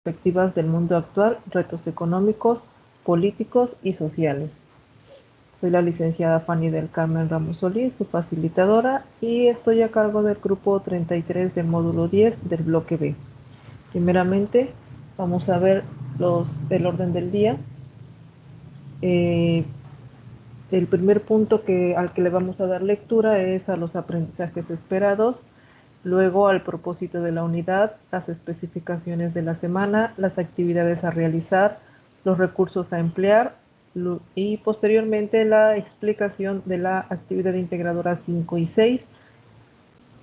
perspectivas del mundo actual, retos económicos, políticos y sociales. Soy la licenciada Fanny del Carmen Ramos Solís, su facilitadora, y estoy a cargo del grupo 33 del módulo 10 del bloque B. Primeramente, vamos a ver el orden del día. El primer punto al que le vamos a dar lectura es a los aprendizajes esperados, luego al propósito de la unidad, las especificaciones de la semana, las actividades a realizar, los recursos a emplear y posteriormente la explicación de la actividad integradora 5 y 6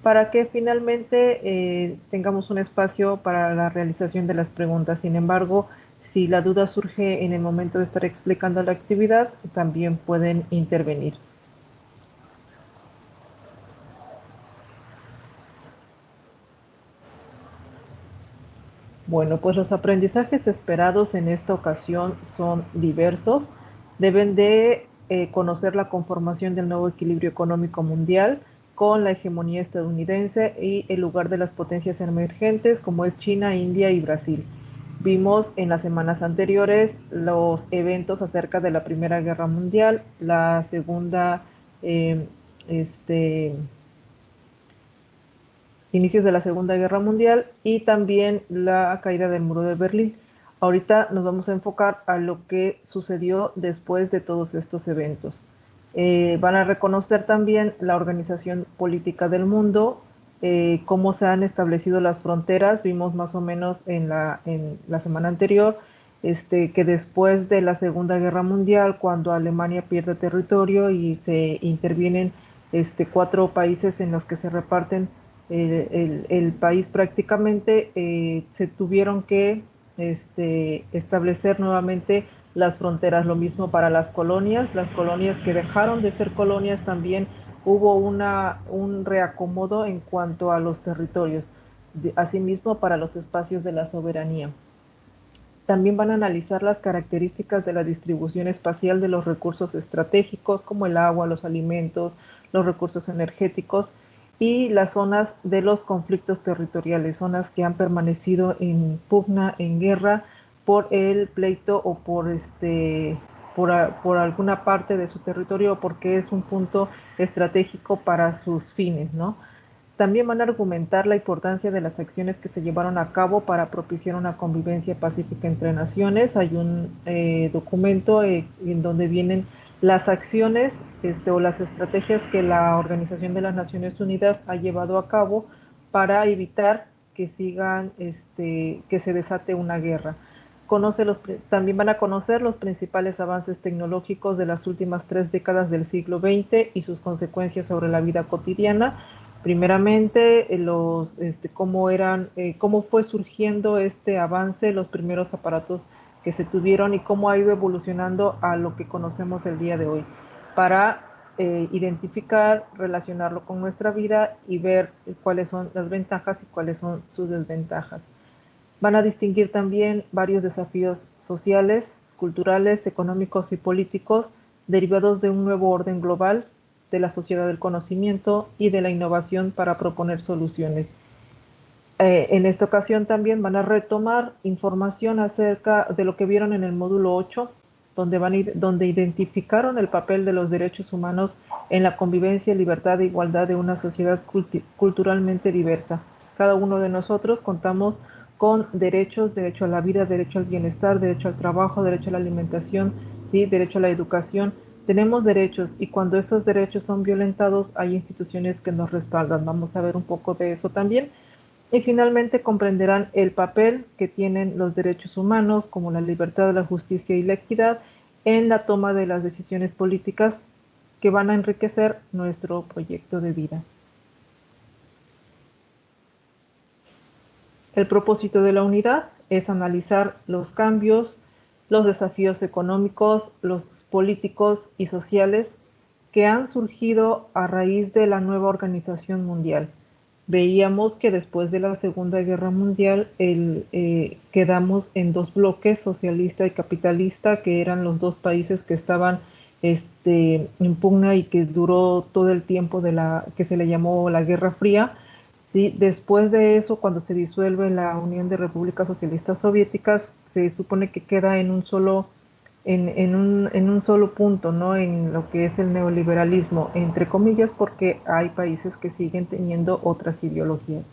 para que finalmente tengamos un espacio para la realización de las preguntas. Sin embargo, si la duda surge en el momento de estar explicando la actividad, también pueden intervenir. Bueno, pues los aprendizajes esperados en esta ocasión son diversos. Deben de conocer la conformación del nuevo equilibrio económico mundial con la hegemonía estadounidense y el lugar de las potencias emergentes como es China, India y Brasil. Vimos en las semanas anteriores los eventos acerca de la Primera Guerra Mundial, la Segunda, inicios de la Segunda Guerra Mundial y también la caída del muro de Berlín. Ahorita nos vamos a enfocar a lo que sucedió después de todos estos eventos. Van a reconocer también la organización política del mundo, cómo se han establecido las fronteras. Vimos más o menos en la semana anterior que después de la Segunda Guerra Mundial, cuando Alemania pierde territorio y se intervienen 4 países en los que se reparten el país prácticamente, se tuvieron que establecer nuevamente las fronteras. Lo mismo para las colonias que dejaron de ser colonias, también hubo un reacomodo en cuanto a los territorios, asimismo para los espacios de la soberanía. También van a analizar las características de la distribución espacial de los recursos estratégicos como el agua, los alimentos, los recursos energéticos y las zonas de los conflictos territoriales, zonas que han permanecido en pugna, en guerra, por el pleito o por alguna parte de su territorio, porque es un punto estratégico para sus fines, ¿no? También van a argumentar la importancia de las acciones que se llevaron a cabo para propiciar una convivencia pacífica entre naciones. Hay un documento en donde vienen las acciones o las estrategias que la Organización de las Naciones Unidas ha llevado a cabo para evitar que que se desate una guerra. También van a conocer los principales avances tecnológicos de las últimas 3 décadas del siglo XX y sus consecuencias sobre la vida cotidiana. Primeramente, cómo fue surgiendo este avance, los primeros aparatos que se tuvieron y cómo ha ido evolucionando a lo que conocemos el día de hoy, para identificar, relacionarlo con nuestra vida y ver cuáles son las ventajas y cuáles son sus desventajas. Van a distinguir también varios desafíos sociales, culturales, económicos y políticos derivados de un nuevo orden global, de la sociedad del conocimiento y de la innovación para proponer soluciones. En esta ocasión también van a retomar información acerca de lo que vieron en el módulo 8, donde identificaron el papel de los derechos humanos en la convivencia, libertad e igualdad de una sociedad culturalmente diversa. Cada uno de nosotros contamos con derechos: derecho a la vida, derecho al bienestar, derecho al trabajo, derecho a la alimentación, ¿sí?, derecho a la educación. Tenemos derechos, y cuando estos derechos son violentados hay instituciones que nos respaldan. Vamos a ver un poco de eso también. Y finalmente comprenderán el papel que tienen los derechos humanos, como la libertad, la justicia y la equidad, en la toma de las decisiones políticas que van a enriquecer nuestro proyecto de vida. El propósito de la unidad es analizar los cambios, los desafíos económicos, los políticos y sociales que han surgido a raíz de la nueva organización mundial. Veíamos que después de la Segunda Guerra Mundial quedamos en 2 bloques, socialista y capitalista, que eran los 2 países que estaban en pugna y que duró todo el tiempo que se le llamó la Guerra Fría, ¿sí? Después de eso, cuando se disuelve la Unión de Repúblicas Socialistas Soviéticas, se supone que queda en un solo punto, ¿no? En lo que es el neoliberalismo, entre comillas, porque hay países que siguen teniendo otras ideologías.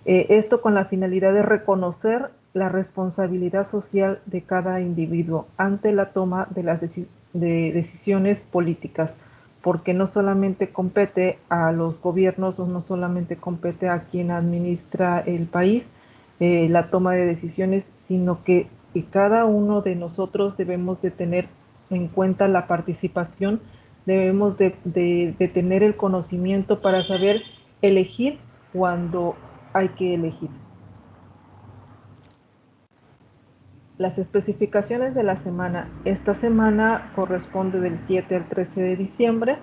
Esto con la finalidad de reconocer la responsabilidad social de cada individuo ante la toma de las decisiones políticas, porque no solamente compete a los gobiernos o no solamente compete a quien administra el país la toma de decisiones, sino que cada uno de nosotros debemos de tener en cuenta la participación, debemos de tener el conocimiento para saber elegir cuando hay que elegir. Las especificaciones de la semana. Esta semana corresponde del 7 al 13 de diciembre.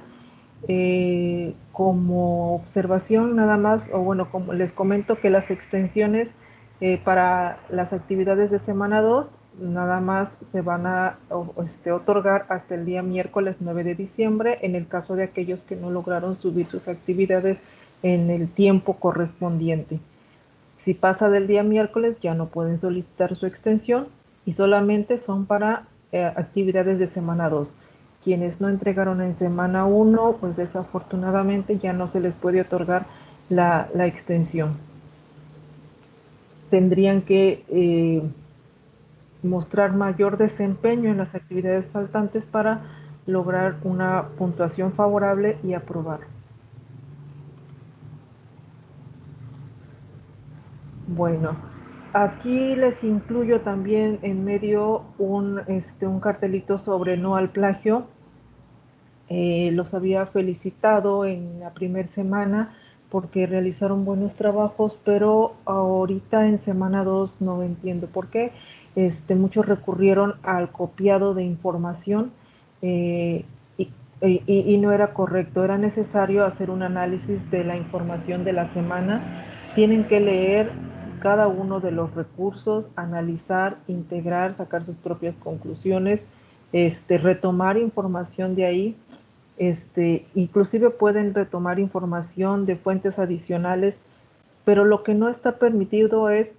Como observación nada más, o bueno, como les comento que las extensiones para las actividades de semana 2 nada más se van a otorgar hasta el día miércoles 9 de diciembre en el caso de aquellos que no lograron subir sus actividades en el tiempo correspondiente. Si pasa del día miércoles ya no pueden solicitar su extensión y solamente son para actividades de semana 2. Quienes no entregaron en semana 1, pues desafortunadamente ya no se les puede otorgar la extensión. Tendrían que mostrar mayor desempeño en las actividades faltantes para lograr una puntuación favorable y aprobar. Bueno, aquí les incluyo también en medio un cartelito sobre no al plagio. Los había felicitado en la primera semana porque realizaron buenos trabajos, pero ahorita en semana 2 no entiendo por qué. Muchos recurrieron al copiado de información eh, y, y no era correcto, era necesario hacer un análisis de la información de la semana. Tienen que leer cada uno de los recursos, analizar, integrar, sacar sus propias conclusiones, retomar información de ahí. Inclusive pueden retomar información de fuentes adicionales, pero lo que no está permitido es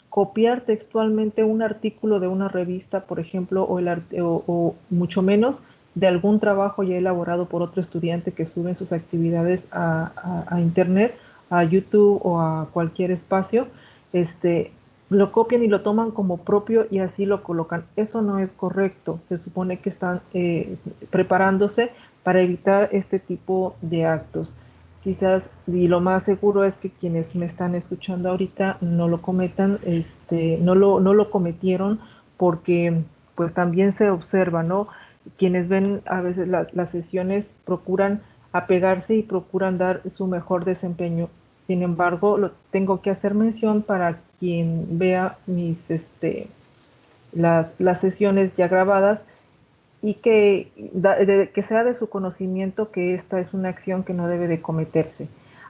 copiar textualmente un artículo de una revista, por ejemplo, o mucho menos de algún trabajo ya elaborado por otro estudiante que sube sus actividades a Internet, a YouTube o a cualquier espacio. Lo copian y lo toman como propio y así lo colocan. Eso no es correcto. Se supone que están preparándose para evitar este tipo de actos. Quizás, y lo más seguro es que quienes me están escuchando ahorita no lo cometan, no lo cometieron porque pues también se observa, ¿no? Quienes ven a veces las sesiones procuran apegarse y procuran dar su mejor desempeño. Sin embargo, lo tengo que hacer mención para quien vea las sesiones ya grabadas y que sea de su conocimiento que esta es una acción que no debe de cometerse.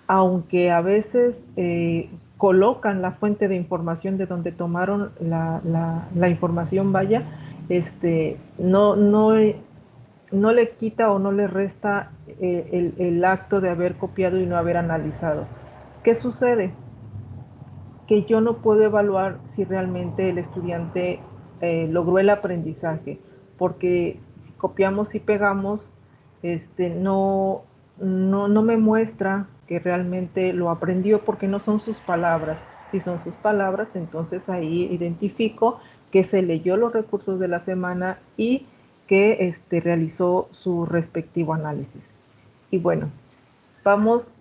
Aunque a veces colocan la fuente de información de donde tomaron la información, vaya, no le quita o no le resta el acto de haber copiado y no haber analizado. ¿Qué sucede? Que yo no puedo evaluar si realmente el estudiante logró el aprendizaje, porque si copiamos y pegamos, no me muestra que realmente lo aprendió porque no son sus palabras. Si son sus palabras, entonces ahí identifico que se leyó los recursos de la semana y que realizó su respectivo análisis. Y bueno, vamos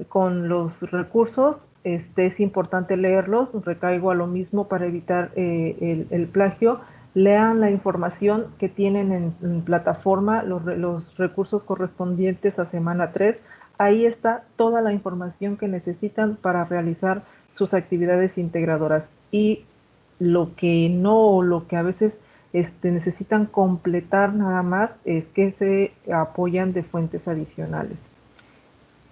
con los recursos. Es importante leerlos, recaigo a lo mismo para evitar el plagio. Lean la información que tienen en plataforma, los recursos correspondientes a semana 3. Ahí está toda la información que necesitan para realizar sus actividades integradoras. Y lo que no, lo que a veces necesitan completar nada más es que se apoyan de fuentes adicionales.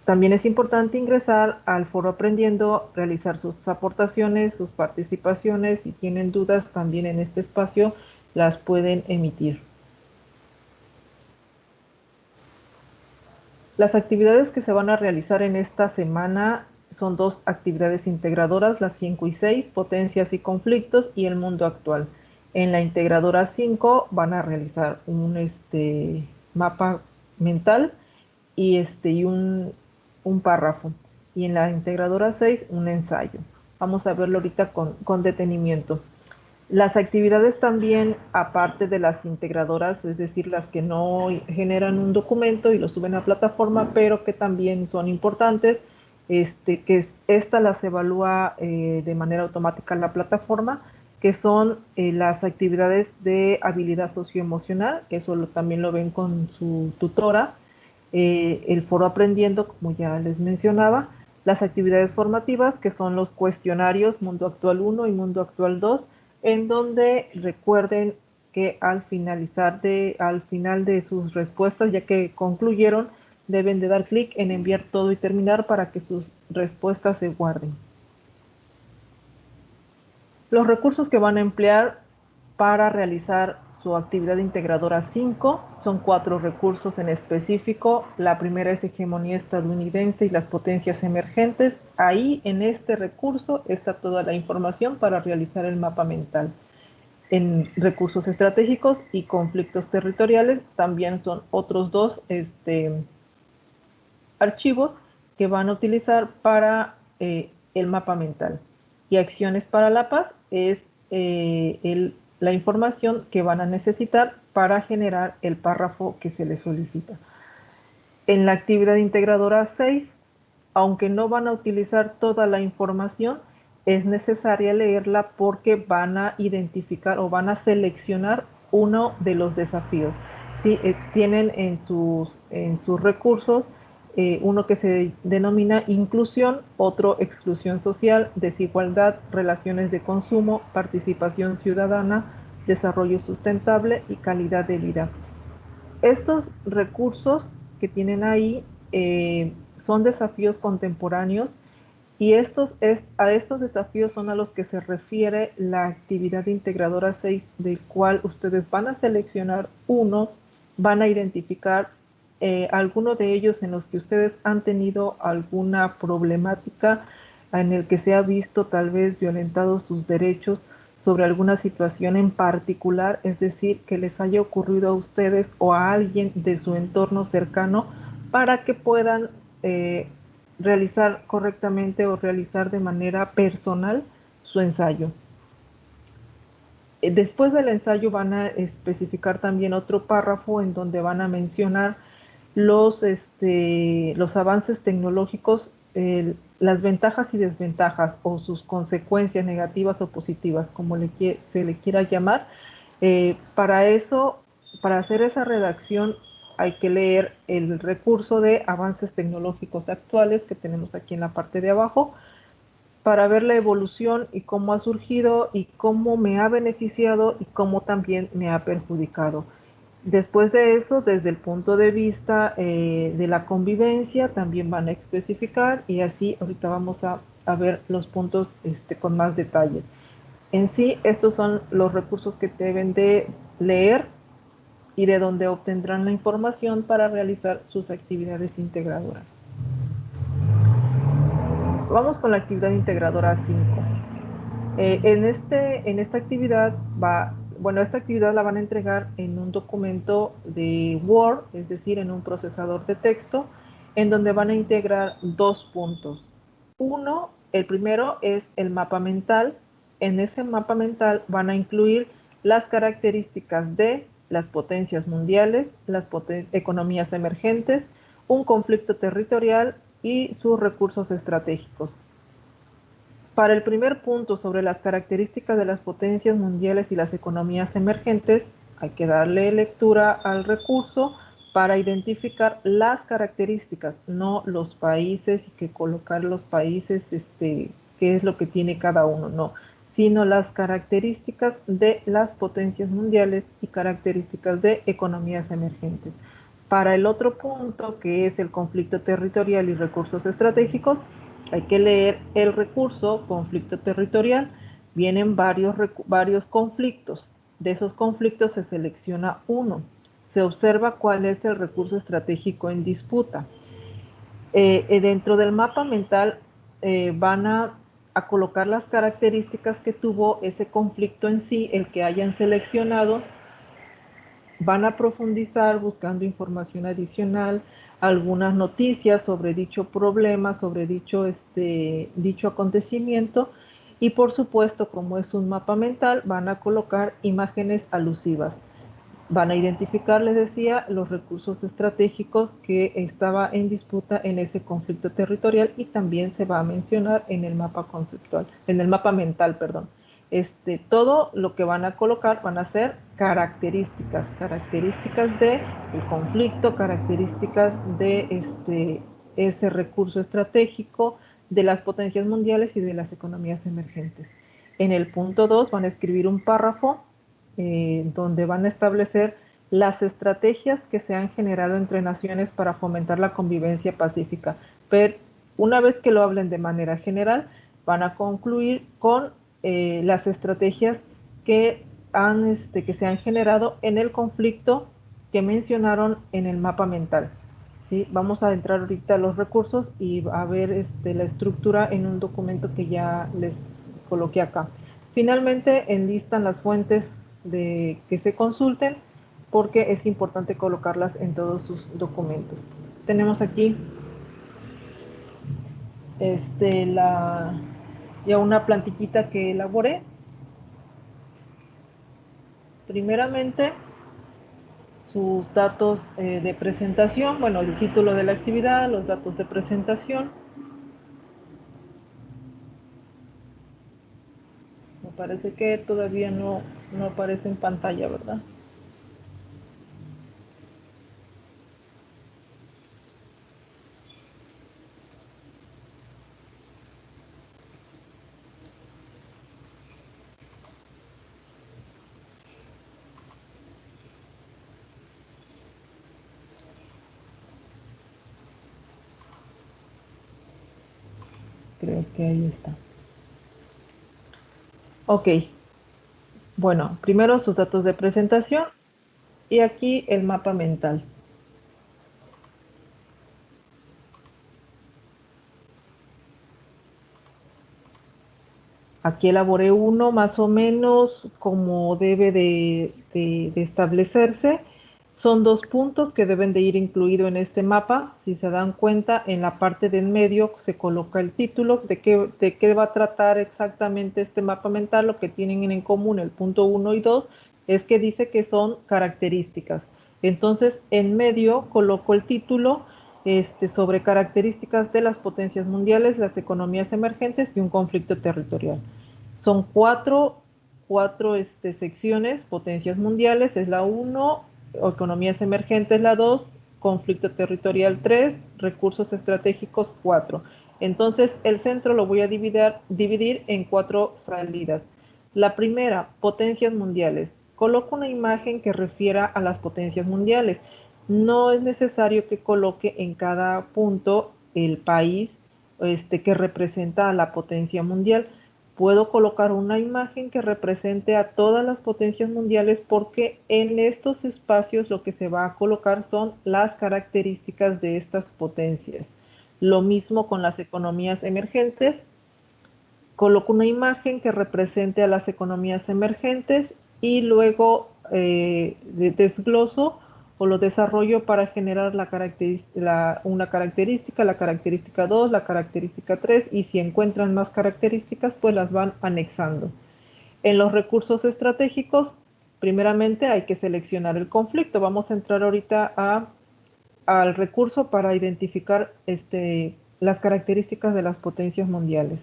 También es importante ingresar al foro Aprendiendo, realizar sus aportaciones, sus participaciones. Si tienen dudas, también en este espacio las pueden emitir. Las actividades que se van a realizar en esta semana son dos actividades integradoras, las 5 y 6, potencias y conflictos, y el mundo actual. En la integradora 5 van a realizar un mapa mental y un párrafo. Y en la integradora 6 un ensayo. Vamos a verlo ahorita con detenimiento. Las actividades también, aparte de las integradoras, es decir, las que no generan un documento y lo suben a plataforma, pero que también son importantes, que esta las evalúa de manera automática la plataforma, que son las actividades de habilidad socioemocional, que eso también lo ven con su tutora, el foro aprendiendo, como ya les mencionaba, las actividades formativas, que son los cuestionarios Mundo Actual 1 y Mundo Actual 2, en donde recuerden que al final de sus respuestas, ya que concluyeron, deben de dar clic en enviar todo y terminar para que sus respuestas se guarden. Los recursos que van a emplear para realizar su actividad integradora 5 son 4 recursos en específico. La primera es hegemonía estadounidense y las potencias emergentes. Ahí en este recurso está toda la información para realizar el mapa mental. En recursos estratégicos y conflictos territoriales también son otros dos archivos que van a utilizar para el mapa mental. Y acciones para la paz es la información que van a necesitar para generar el párrafo que se les solicita. En la actividad integradora 6, aunque no van a utilizar toda la información, es necesaria leerla porque van a identificar o van a seleccionar uno de los desafíos. Sí, tienen en sus recursos uno que se denomina inclusión, otro exclusión social, desigualdad, relaciones de consumo, participación ciudadana, desarrollo sustentable y calidad de vida. Estos recursos que tienen ahí son desafíos contemporáneos y a estos desafíos son a los que se refiere la actividad integradora 6, del cual ustedes van a seleccionar uno, van a identificar alguno de ellos en los que ustedes han tenido alguna problemática, en el que se ha visto tal vez violentados sus derechos sobre alguna situación en particular, es decir, que les haya ocurrido a ustedes o a alguien de su entorno cercano, para que puedan realizar correctamente o realizar de manera personal su ensayo. Después del ensayo van a especificar también otro párrafo en donde van a mencionar los avances tecnológicos, las ventajas y desventajas o sus consecuencias negativas o positivas, como se le quiera llamar. Para eso, para hacer esa redacción, hay que leer el recurso de avances tecnológicos actuales que tenemos aquí en la parte de abajo, para ver la evolución y cómo ha surgido y cómo me ha beneficiado y cómo también me ha perjudicado. Después de eso, desde el punto de vista de la convivencia, también van a especificar, y así ahorita vamos a ver los puntos con más detalle. En sí, estos son los recursos que deben de leer y de donde obtendrán la información para realizar sus actividades integradoras. Vamos con la actividad integradora 5. En esta actividad esta actividad la van a entregar en un documento de Word, es decir, en un procesador de texto, en donde van a integrar dos puntos. El primero es el mapa mental. En ese mapa mental van a incluir las características de las potencias mundiales, las economías emergentes, un conflicto territorial y sus recursos estratégicos. Para el primer punto sobre las características de las potencias mundiales y las economías emergentes, hay que darle lectura al recurso para identificar las características, no los países, y que colocar los países, qué es lo que tiene cada uno, no, sino las características de las potencias mundiales y características de economías emergentes. Para el otro punto, que es el conflicto territorial y recursos estratégicos, hay que leer el recurso conflicto territorial. Vienen varios conflictos. De esos conflictos se selecciona uno. Se observa cuál es el recurso estratégico en disputa. Dentro del mapa mental van a colocar las características que tuvo ese conflicto en sí, el que hayan seleccionado, van a profundizar buscando información adicional, algunas noticias sobre dicho problema, sobre dicho acontecimiento, y por supuesto, como es un mapa mental, van a colocar imágenes alusivas. Van a identificar, les decía, los recursos estratégicos que estaba en disputa en ese conflicto territorial, y también se va a mencionar en el mapa conceptual, en el mapa mental, perdón. Todo lo que van a colocar van a ser características de el conflicto, características de ese recurso estratégico, de las potencias mundiales y de las economías emergentes. En el punto 2 van a escribir un párrafo donde van a establecer las estrategias que se han generado entre naciones para fomentar la convivencia pacífica. Pero una vez que lo hablen de manera general, van a concluir con las estrategias que se han generado en el conflicto que mencionaron en el mapa mental. ¿Sí? Vamos a entrar ahorita a los recursos y a ver la estructura en un documento que ya les coloqué acá. Finalmente enlistan las fuentes que se consulten, porque es importante colocarlas en todos sus documentos. Tenemos aquí ya una plantillita que elaboré. Primeramente, sus datos de presentación, bueno, el título de la actividad, los datos de presentación. Me parece que todavía no aparece en pantalla, ¿verdad? Creo que ahí está. Ok. Bueno, primero sus datos de presentación y aquí el mapa mental. Aquí elaboré uno más o menos como debe de establecerse. Son 2 puntos que deben de ir incluidos en este mapa. Si se dan cuenta, en la parte de en medio se coloca el título de qué va a tratar exactamente este mapa mental. Lo que tienen en común el punto 1 y 2 es que dice que son características. Entonces, en medio coloco el título sobre características de las potencias mundiales, las economías emergentes y un conflicto territorial. Son cuatro secciones: potencias mundiales es la 1, economías emergentes la 2, conflicto territorial 3, recursos estratégicos 4. Entonces el centro lo voy a dividir en 4 salidas. La primera, potencias mundiales. Coloco una imagen que refiera a las potencias mundiales. No es necesario que coloque en cada punto el país que representa a la potencia mundial. Puedo colocar una imagen que represente a todas las potencias mundiales, porque en estos espacios lo que se va a colocar son las características de estas potencias. Lo mismo con las economías emergentes. Coloco una imagen que represente a las economías emergentes y luego desgloso o lo desarrollo para generar una característica, la característica 2, la característica 3, y si encuentran más características, pues las van anexando. En los recursos estratégicos, primeramente hay que seleccionar el conflicto. Vamos a entrar ahorita al recurso para identificar las características de las potencias mundiales.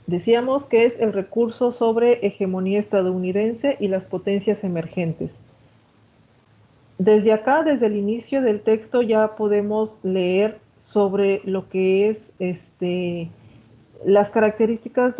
Decíamos que es el recurso sobre hegemonía estadounidense y las potencias emergentes. Desde acá, desde el inicio del texto, ya podemos leer sobre lo que es las características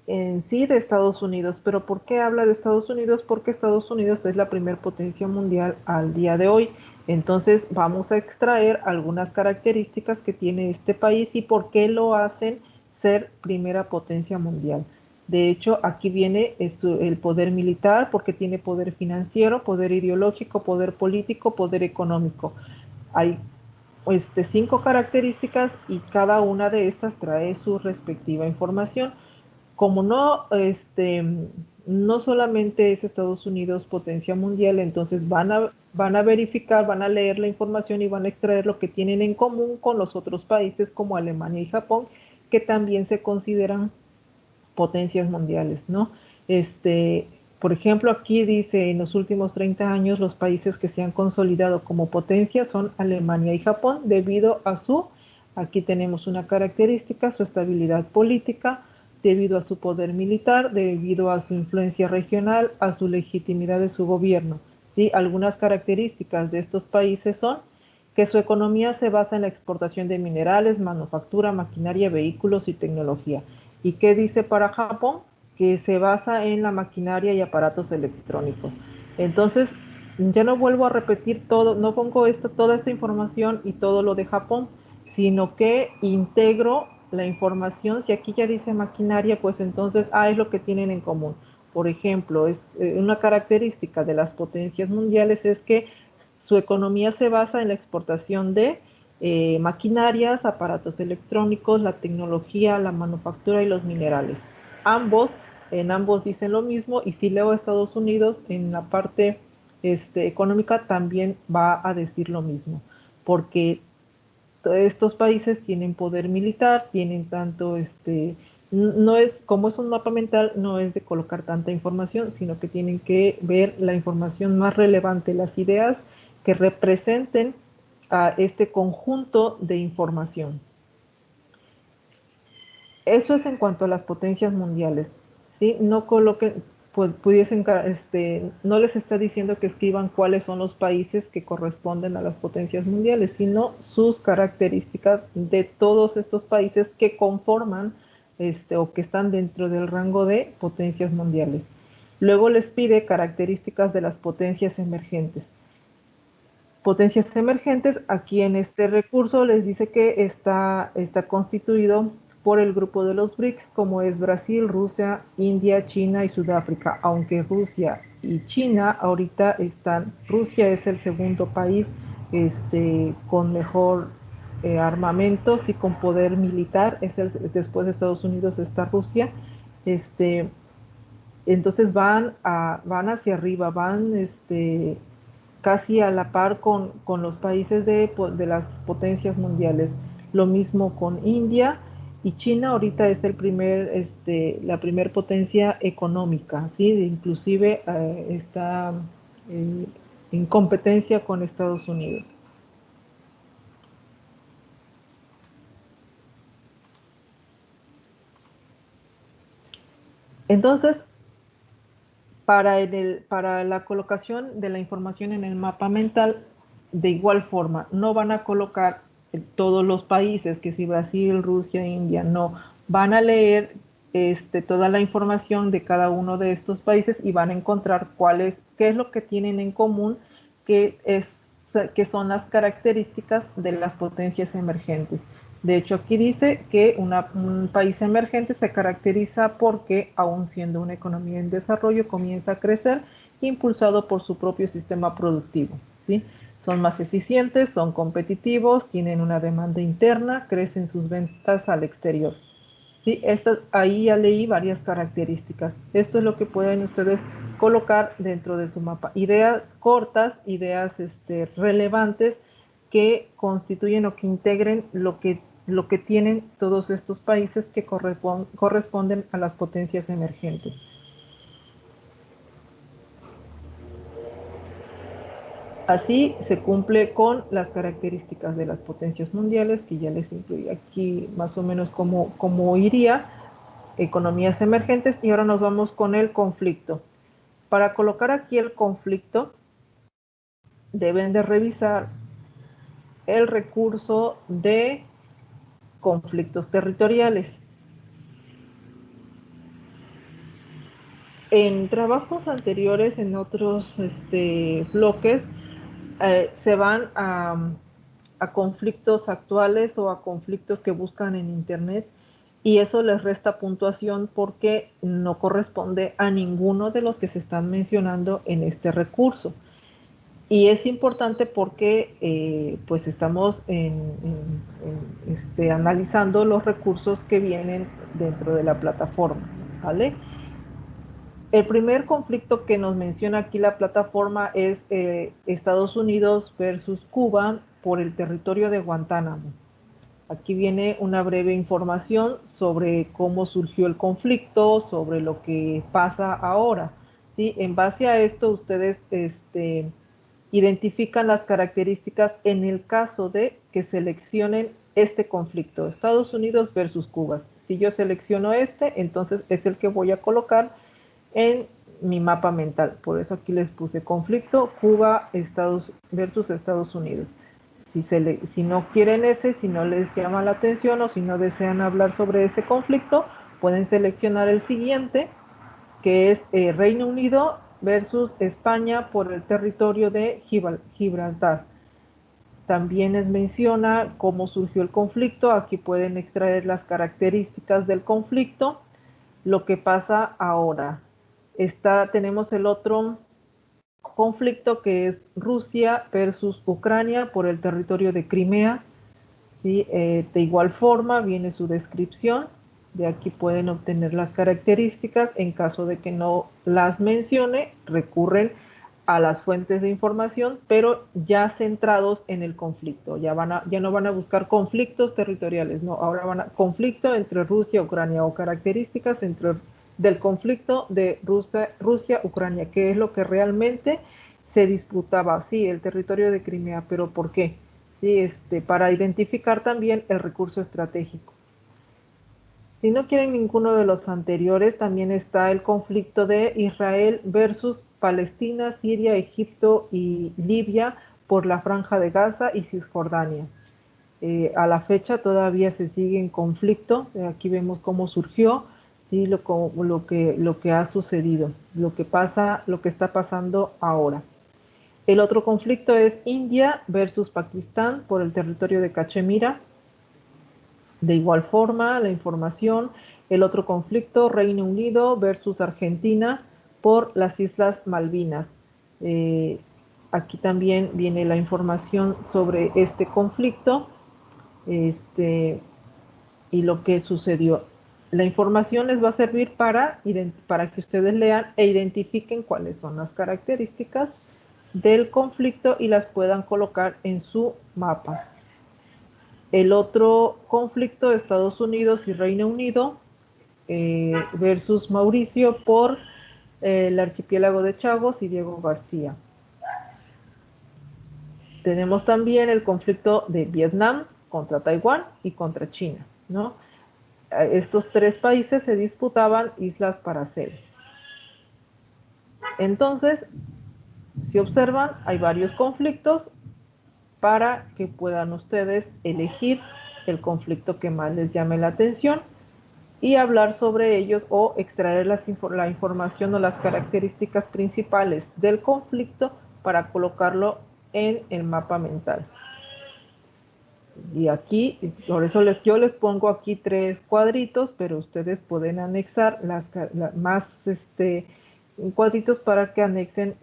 en sí de Estados Unidos. Pero ¿por qué habla de Estados Unidos? Porque Estados Unidos es la primer potencia mundial al día de hoy. Entonces vamos a extraer algunas características que tiene este país y por qué lo hacen ser primera potencia mundial. De hecho, aquí viene el poder militar porque tiene poder financiero, poder ideológico, poder político, poder económico. Hay 5 características y cada una de estas trae su respectiva información. Como no solamente es Estados Unidos potencia mundial, entonces van a verificar, van a leer la información y van a extraer lo que tienen en común con los otros países como Alemania y Japón, que también se consideran potencias mundiales, ¿no? Por ejemplo, aquí dice, en los últimos 30 años los países que se han consolidado como potencia son Alemania y Japón debido a aquí tenemos una característica, su estabilidad política, debido a su poder militar, debido a su influencia regional, a su legitimidad de su gobierno. ¿Sí? Algunas características de estos países son que su economía se basa en la exportación de minerales, manufactura, maquinaria, vehículos y tecnología. ¿Y qué dice para Japón? Que se basa en la maquinaria y aparatos electrónicos. Entonces, ya no vuelvo a repetir todo, no pongo toda esta información y todo lo de Japón, sino que integro la información. Si aquí ya dice maquinaria, pues entonces, es lo que tienen en común. Por ejemplo, una característica de las potencias mundiales es que su economía se basa en la exportación de maquinarias, aparatos electrónicos, la tecnología, la manufactura y los minerales. En ambos dicen lo mismo, y si leo Estados Unidos en la parte económica también va a decir lo mismo, porque estos países tienen poder militar, tienen tanto no es como es un mapa mental, no es de colocar tanta información, sino que tienen que ver la información más relevante, las ideas que representen a este conjunto de información. Eso es en cuanto a las potencias mundiales, ¿sí? No coloquen, pues pudiesen, no les está diciendo que escriban cuáles son los países que corresponden a las potencias mundiales, sino sus características de todos estos países que conforman, o que están dentro del rango de potencias mundiales. Luego les pide características de las potencias emergentes. Potencias emergentes, aquí en este recurso les dice que está constituido por el grupo de los BRICS, como es Brasil, Rusia, India, China y Sudáfrica, aunque Rusia y China ahorita Rusia es el segundo país con mejor armamentos y con poder militar, después de Estados Unidos está Rusia. Entonces van hacia arriba, van casi a la par con los países de las potencias mundiales. Lo mismo con India, y China ahorita es la primer potencia económica, ¿sí? Inclusive está eh, en competencia con Estados Unidos. Entonces, para la colocación de la información en el mapa mental, de igual forma, no van a colocar todos los países, que si Brasil, Rusia, India, no. Van a leer toda la información de cada uno de estos países y van a encontrar qué es lo que tienen en común, qué es, que son las características de las potencias emergentes. De hecho, aquí dice que un país emergente se caracteriza porque, aun siendo una economía en desarrollo, comienza a crecer impulsado por su propio sistema productivo, ¿sí? Son más eficientes, son competitivos, tienen una demanda interna, crecen sus ventas al exterior. ¿Sí? Ahí ya leí varias características. Esto es lo que pueden ustedes colocar dentro de su mapa. Ideas cortas, ideas relevantes que constituyen o que integren lo que tienen todos estos países que corresponden a las potencias emergentes. Así se cumple con las características de las potencias mundiales, que ya les incluí aquí más o menos cómo iría, economías emergentes, y ahora nos vamos con el conflicto. Para colocar aquí el conflicto, deben de revisar el recurso de conflictos territoriales. En trabajos anteriores, en otros bloques, se van a conflictos actuales o a conflictos que buscan en Internet. y eso les resta puntuación porque no corresponde a ninguno de los que se están mencionando en este recurso. Y es importante porque pues estamos analizando los recursos que vienen dentro de la plataforma, ¿vale? El primer conflicto que nos menciona aquí la plataforma es Estados Unidos versus Cuba por el territorio de Guantánamo. Aquí viene una breve información sobre cómo surgió el conflicto, sobre lo que pasa ahora. ¿Sí? En base a esto, ustedes identifican las características en el caso de que seleccionen este conflicto, Estados Unidos versus Cuba. Si yo selecciono este, entonces es el que voy a colocar en mi mapa mental. Por eso aquí les puse conflicto Cuba versus Estados Unidos. Si no quieren ese, si no les llama la atención o si no desean hablar sobre ese conflicto, pueden seleccionar el siguiente, que es Reino Unido versus España por el territorio de Gibraltar. También les menciona cómo surgió el conflicto. Aquí pueden extraer las características del conflicto, lo que pasa ahora. Tenemos el otro conflicto que es Rusia versus Ucrania por el territorio de Crimea. ¿Sí? De igual forma viene su descripción. De aquí pueden obtener las características. En caso de que no las mencione, recurren a las fuentes de información, pero ya centrados en el conflicto. Ya no van a buscar conflictos territoriales, no, ahora van a conflicto entre Rusia y Ucrania o características del conflicto de Rusia-Ucrania, que es lo que realmente se disputaba. Sí, el territorio de Crimea, pero ¿por qué? Sí, para identificar también el recurso estratégico. Si no quieren ninguno de los anteriores, también está el conflicto de Israel versus Palestina, Siria, Egipto y Libia por la Franja de Gaza y Cisjordania. A la fecha todavía se sigue en conflicto. Aquí vemos cómo surgió y lo que ha sucedido, lo que está pasando ahora. El otro conflicto es India versus Pakistán por el territorio de Cachemira. De igual forma, la información, el otro conflicto, Reino Unido versus Argentina por las Islas Malvinas. Aquí también viene la información sobre este conflicto y lo que sucedió. La información les va a servir para que ustedes lean e identifiquen cuáles son las características del conflicto y las puedan colocar en su mapa. El otro conflicto, Estados Unidos y Reino Unido versus Mauricio por el archipiélago de Chagos y Diego García. Tenemos también el conflicto de Vietnam contra Taiwán y contra China, ¿no? Estos tres países se disputaban islas Paracel. Entonces, si observan, hay varios conflictos para que puedan ustedes elegir el conflicto que más les llame la atención y hablar sobre ellos o extraer la información o las características principales del conflicto para colocarlo en el mapa mental. Y aquí, por eso yo les pongo aquí 3 cuadritos, pero ustedes pueden anexar más cuadritos para que anexen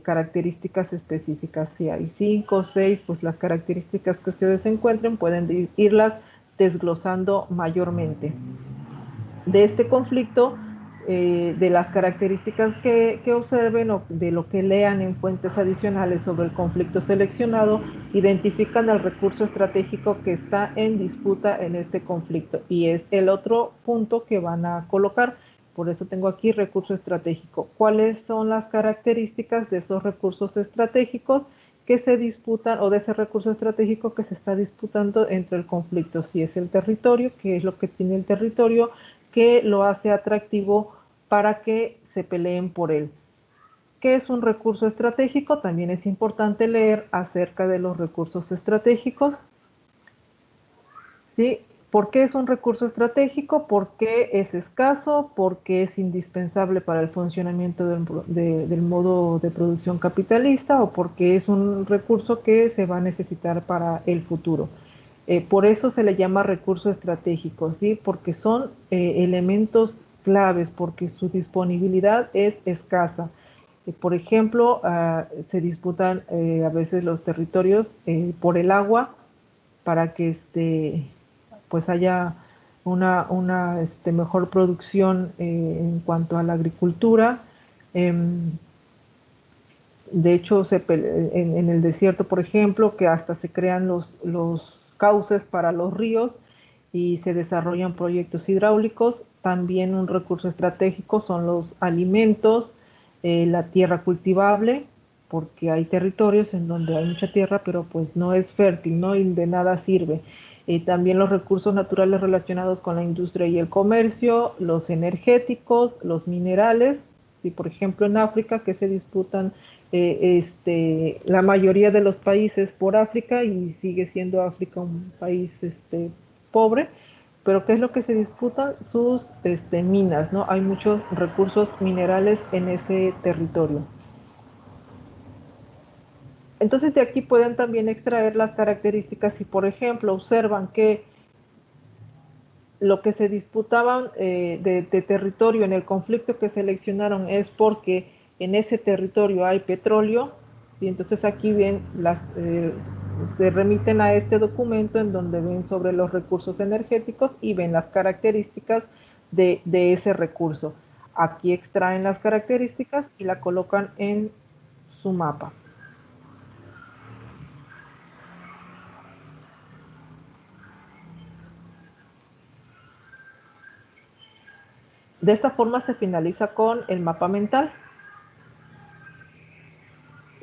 características específicas. Si hay 5 o 6, pues las características que ustedes encuentren pueden irlas desglosando mayormente. De este conflicto, de las características que observen o de lo que lean en fuentes adicionales sobre el conflicto seleccionado, identifican el recurso estratégico que está en disputa en este conflicto y es el otro punto que van a colocar. Por eso tengo aquí recurso estratégico. ¿Cuáles son las características de esos recursos estratégicos que se disputan o de ese recurso estratégico que se está disputando entre el conflicto? Si es el territorio, ¿qué es lo que tiene el territorio que lo hace atractivo para que se peleen por él? ¿Qué es un recurso estratégico? También es importante leer acerca de los recursos estratégicos. ¿Sí? ¿Por qué es un recurso estratégico? ¿Por qué es escaso? ¿Por qué es indispensable para el funcionamiento del modo de producción capitalista? ¿O porque es un recurso que se va a necesitar para el futuro? Por eso se le llama recurso estratégico, ¿sí? Porque son elementos claves, porque su disponibilidad es escasa. Por ejemplo, se disputan a veces los territorios por el agua para que pues haya una mejor producción en cuanto a la agricultura. Em, de hecho, en el desierto, por ejemplo, que hasta se crean los cauces para los ríos y se desarrollan proyectos hidráulicos. También un recurso estratégico son los alimentos, la tierra cultivable, porque hay territorios en donde hay mucha tierra, pero pues no es fértil, ¿no? Y de nada sirve. También los recursos naturales relacionados con la industria y el comercio, los energéticos, los minerales, y por ejemplo en África que se disputan la mayoría de los países por África y sigue siendo África un país pobre, pero ¿qué es lo que se disputan? Sus minas, ¿no? Hay muchos recursos minerales en ese territorio. Entonces de aquí pueden también extraer las características si por ejemplo observan que lo que se disputaban de territorio en el conflicto que seleccionaron es porque en ese territorio hay petróleo, y entonces aquí ven se remiten a este documento en donde ven sobre los recursos energéticos y ven las características de ese recurso. Aquí extraen las características y la colocan en su mapa. De esta forma se finaliza con el mapa mental.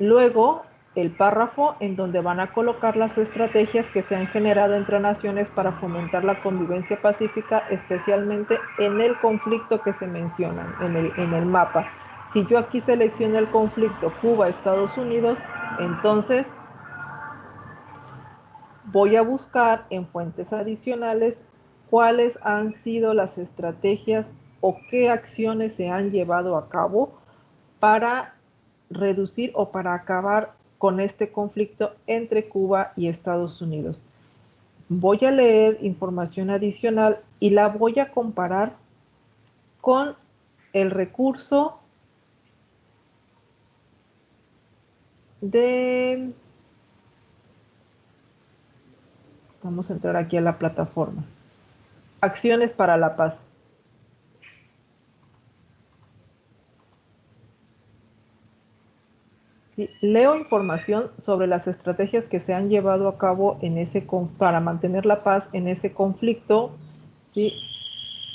Luego, el párrafo en donde van a colocar las estrategias que se han generado entre naciones para fomentar la convivencia pacífica, especialmente en el conflicto que se menciona en el mapa. Si yo aquí selecciono el conflicto Cuba-Estados Unidos, entonces voy a buscar en fuentes adicionales cuáles han sido las estrategias o qué acciones se han llevado a cabo para reducir o para acabar con este conflicto entre Cuba y Estados Unidos. Voy a leer información adicional y la voy a comparar con el recurso de... Vamos a entrar aquí a la plataforma. Acciones para la paz. Sí, leo información sobre las estrategias que se han llevado a cabo para mantener la paz en ese conflicto, ¿sí?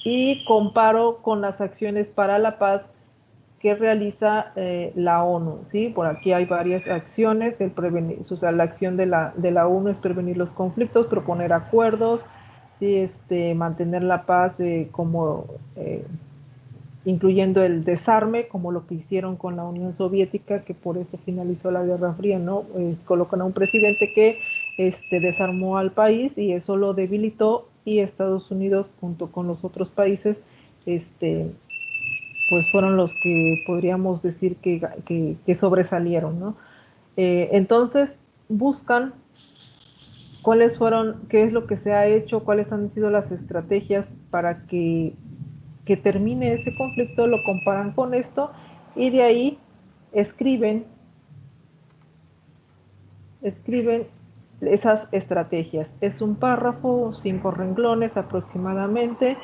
Y comparo con las acciones para la paz que realiza la ONU, ¿sí? Por aquí hay varias acciones, o sea, la acción de la ONU es prevenir los conflictos, proponer acuerdos, ¿sí? Mantener la paz como incluyendo el desarme, como lo que hicieron con la Unión Soviética, que por eso finalizó la Guerra Fría, ¿no? Colocan a un presidente que desarmó al país y eso lo debilitó y Estados Unidos junto con los otros países pues fueron los que podríamos decir que sobresalieron, ¿no? Entonces buscan cuáles fueron, qué es lo que se ha hecho, cuáles han sido las estrategias para que termine ese conflicto, lo comparan con esto y de ahí escriben, escriben esas estrategias. Es un párrafo, 5 renglones aproximadamente,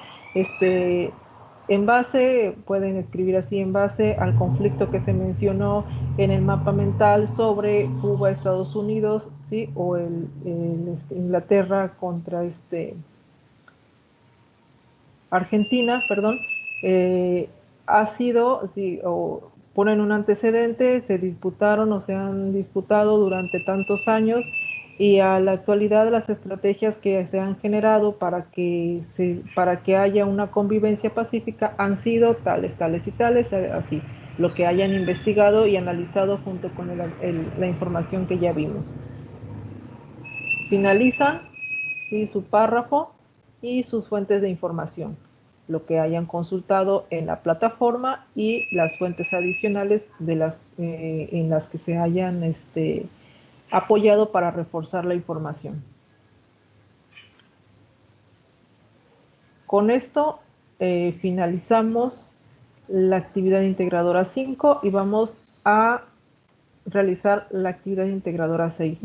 en base, pueden escribir así, en base al conflicto que se mencionó en el mapa mental sobre Cuba, Estados Unidos, ¿sí? O Inglaterra contra Argentina, perdón, ha sido, sí, o ponen un antecedente, se disputaron o se han disputado durante tantos años y a la actualidad las estrategias que se han generado para que haya una convivencia pacífica han sido tales, tales y tales, así, lo que hayan investigado y analizado junto con la información que ya vimos. Finalizan, ¿sí? Su párrafo y sus fuentes de información, lo que hayan consultado en la plataforma y las fuentes adicionales en las que se hayan apoyado para reforzar la información. Con esto finalizamos la actividad integradora 5 y vamos a realizar la actividad integradora 6.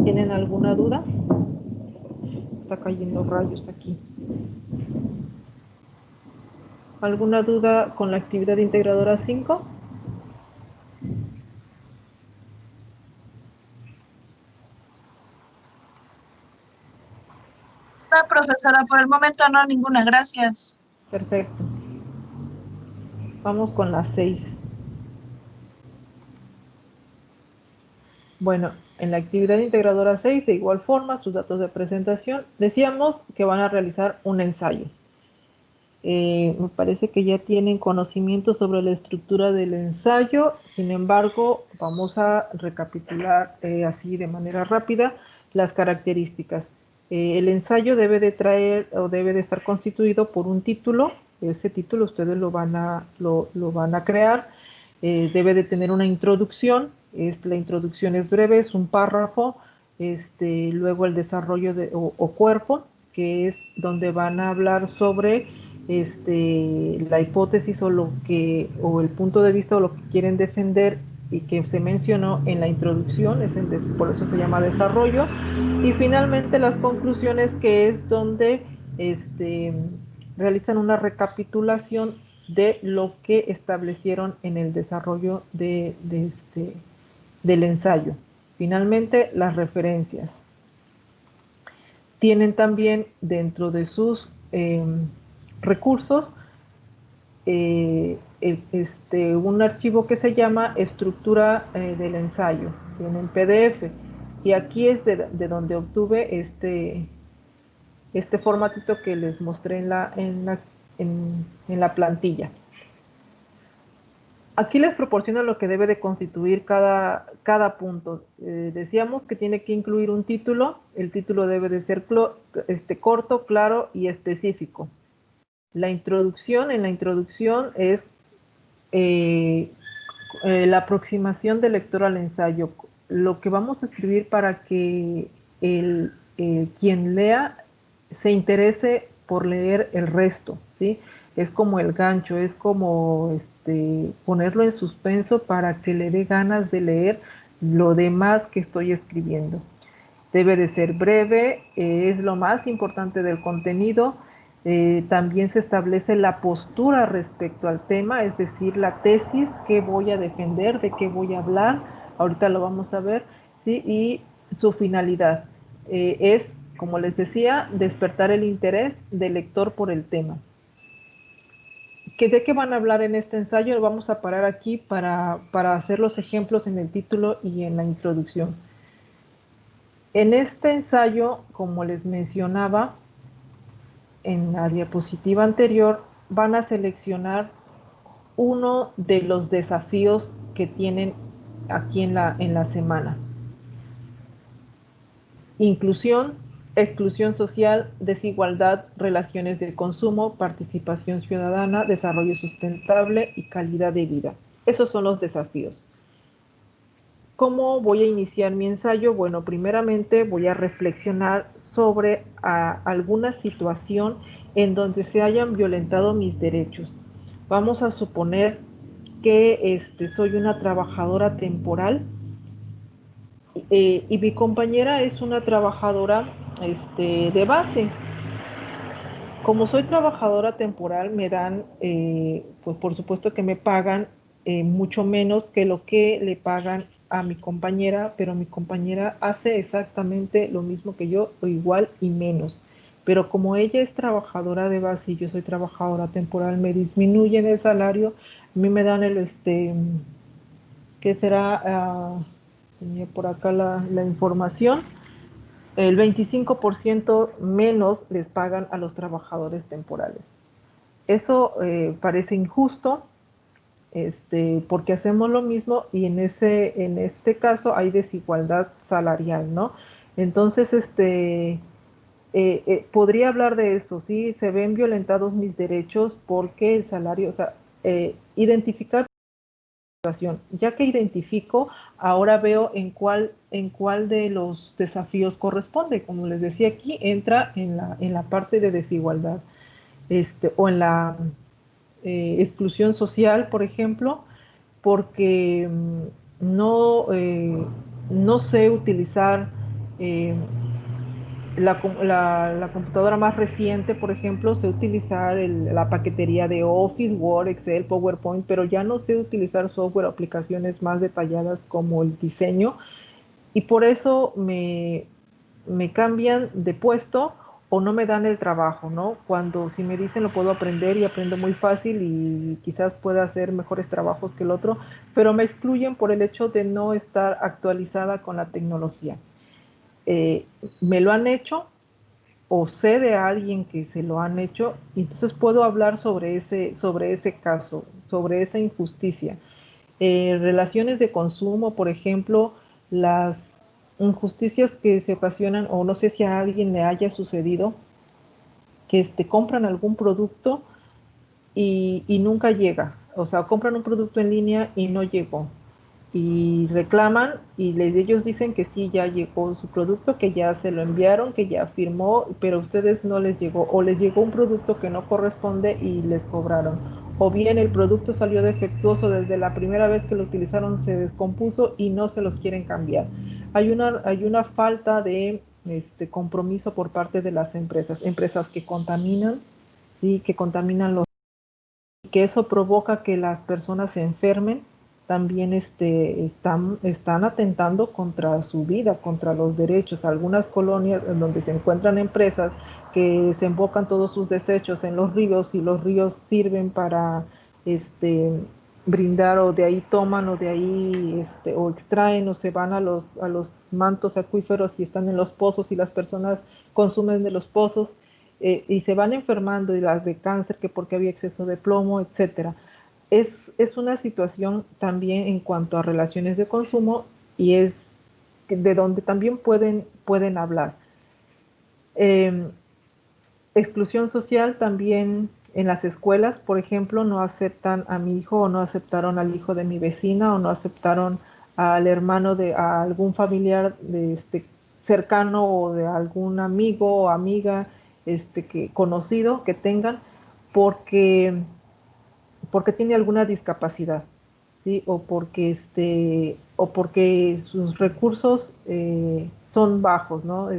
¿Tienen alguna duda? Está cayendo rayos aquí. ¿Alguna duda con la actividad integradora 5? No, profesora, por el momento no, ninguna, gracias. Perfecto. Vamos con la 6. Bueno, en la actividad integradora 6, de igual forma, sus datos de presentación, decíamos que van a realizar un ensayo. Me parece que ya tienen conocimiento sobre la estructura del ensayo, sin embargo, vamos a recapitular así de manera rápida las características. El ensayo debe de traer o debe de estar constituido por un título. Ese título ustedes lo van a crear. Debe de tener una introducción. La introducción es breve, es un párrafo. Luego el desarrollo o cuerpo, que es donde van a hablar sobre la hipótesis o el punto de vista o lo que quieren defender y que se mencionó en la introducción, por eso se llama desarrollo, y finalmente las conclusiones, que es donde realizan una recapitulación de lo que establecieron en el desarrollo del ensayo. Finalmente, las referencias. Tienen también dentro de sus recursos un archivo que se llama estructura del ensayo, tienen PDF, y aquí es de donde obtuve este formatito que les mostré en la plantilla. Aquí les proporciona lo que debe de constituir cada punto. Decíamos que tiene que incluir un título. El título debe de ser corto, claro y específico. En la introducción es la aproximación del lector al ensayo. Lo que vamos a escribir para que quien lea se interese por leer el resto, ¿sí? Es como el gancho, es como ponerlo en suspenso para que le dé ganas de leer lo demás que estoy escribiendo. Debe de ser breve, es lo más importante del contenido. También se establece la postura respecto al tema, es decir, la tesis, qué voy a defender, de qué voy a hablar, ahorita lo vamos a ver, ¿sí? Y su finalidad es, como les decía, despertar el interés del lector por el tema. ¿De qué van a hablar en este ensayo? Vamos a parar aquí para hacer los ejemplos en el título y en la introducción. En este ensayo, como les mencionaba en la diapositiva anterior, van a seleccionar uno de los desafíos que tienen aquí en la semana. Inclusión, exclusión social, desigualdad, relaciones de consumo, participación ciudadana, desarrollo sustentable y calidad de vida. Esos son los desafíos. ¿Cómo voy a iniciar mi ensayo? Bueno, primeramente voy a reflexionar sobre alguna situación en donde se hayan violentado mis derechos. Vamos a suponer que soy una trabajadora temporal y mi compañera es una trabajadora de base. Como soy trabajadora temporal, me dan, pues por supuesto que me pagan mucho menos que lo que le pagan a mi compañera, pero mi compañera hace exactamente lo mismo que yo, o igual y menos. Pero como ella es trabajadora de base y yo soy trabajadora temporal, me disminuyen el salario, a mí me dan ¿qué será? Tenía por acá la información. El 25% menos les pagan a los trabajadores temporales. Eso parece injusto, porque hacemos lo mismo y en este caso hay desigualdad salarial, ¿no? Entonces, podría hablar de esto, sí, se ven violentados mis derechos porque el salario, o sea, identificar situación. Ya que identifico, ahora veo en cuál de los desafíos corresponde. Como les decía, aquí entra en la parte de desigualdad. o en la exclusión social, por ejemplo, porque no sé utilizar eh, la computadora más reciente, por ejemplo, sé utilizar la paquetería de Office, Word, Excel, PowerPoint, pero ya no sé utilizar software o aplicaciones más detalladas como el diseño, y por eso me cambian de puesto o no me dan el trabajo, ¿no? Cuando si me dicen lo puedo aprender y aprendo muy fácil y quizás pueda hacer mejores trabajos que el otro, pero me excluyen por el hecho de no estar actualizada con la tecnología. Eh, Me lo han hecho o sé de alguien que se lo han hecho, y entonces puedo hablar sobre ese caso, sobre esa injusticia. Relaciones de consumo, por ejemplo, las injusticias que se ocasionan, o no sé si a alguien le haya sucedido, que compran algún producto y nunca llega. O sea, compran un producto en línea y no llegó. Y reclaman y ellos dicen que sí, ya llegó su producto, que ya se lo enviaron, que ya firmó, pero a ustedes no les llegó. O les llegó un producto que no corresponde y les cobraron. O bien el producto salió defectuoso desde la primera vez que lo utilizaron, se descompuso y no se los quieren cambiar. Hay una falta de compromiso por parte de las empresas que contaminan, ¿sí? Que contaminan los, que eso provoca que las personas se enfermen, también están atentando contra su vida, contra los derechos. Algunas colonias en donde se encuentran empresas que se embocan todos sus desechos en los ríos y los ríos sirven para este, brindar, o de ahí toman, o de ahí o extraen, o se van a los mantos acuíferos y están en los pozos y las personas consumen de los pozos, y se van enfermando, y las de cáncer, que porque había exceso de plomo, etcétera. Es una situación también en cuanto a relaciones de consumo, y es de donde también pueden hablar. Eh, Exclusión social también en las escuelas, por ejemplo, no aceptan a mi hijo, o no aceptaron al hijo de mi vecina, o no aceptaron al hermano de a algún familiar de cercano, o de algún amigo o amiga que conocido que tengan, porque tiene alguna discapacidad, ¿sí? O porque sus recursos son bajos, ¿no?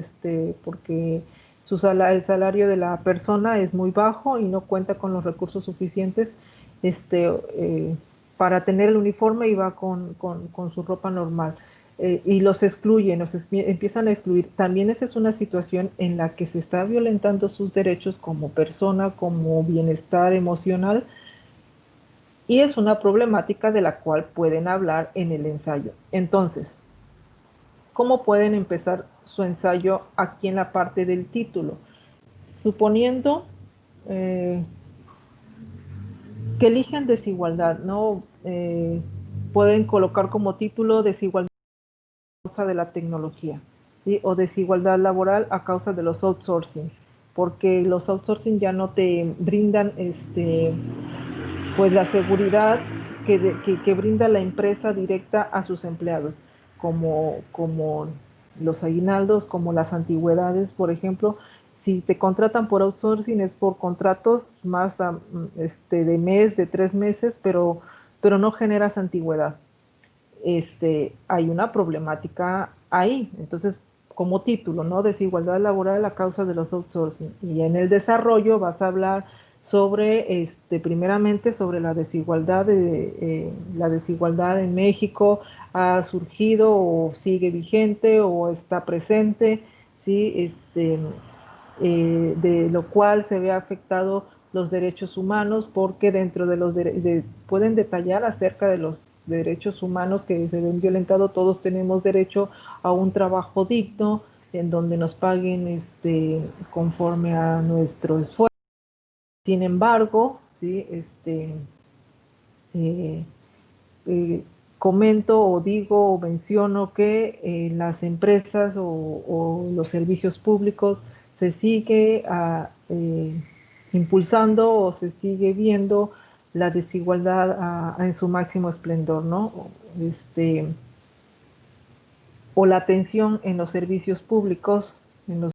Porque el salario de la persona es muy bajo y no cuenta con los recursos suficientes este, eh, para tener el uniforme, y va con su ropa normal. Y los excluyen, empiezan a excluir. También esa es una situación en la que se está violentando sus derechos como persona, como bienestar emocional, y es una problemática de la cual pueden hablar en el ensayo. Entonces, ¿cómo pueden empezar su ensayo aquí en la parte del título? Suponiendo eh, que eligen desigualdad, ¿no? Pueden colocar como título desigualdad a causa de la tecnología, ¿sí? O desigualdad laboral a causa de los outsourcing, porque los outsourcing ya no te brindan pues la seguridad que brinda la empresa directa a sus empleados, como los aguinaldos, como las antigüedades, por ejemplo. Si te contratan por outsourcing es por contratos más de mes, de 3 meses, pero no generas antigüedad. Hay una problemática ahí. Entonces, como título, ¿no? Desigualdad laboral a causa de los outsourcing. Y en el desarrollo vas a hablar sobre, primeramente, sobre la desigualdad en México ha surgido o sigue vigente o está presente, ¿sí? De lo cual se ve afectado los derechos humanos, porque dentro de pueden detallar acerca de los derechos humanos que se ven violentados. Todos tenemos derecho a un trabajo digno, en donde nos paguen conforme a nuestro esfuerzo. Sin embargo, ¿sí? Eh, eh, Comento o digo o menciono que las empresas o los servicios públicos se sigue impulsando, o se sigue viendo la desigualdad en su máximo esplendor, ¿no? Este, o la atención en los servicios públicos, en los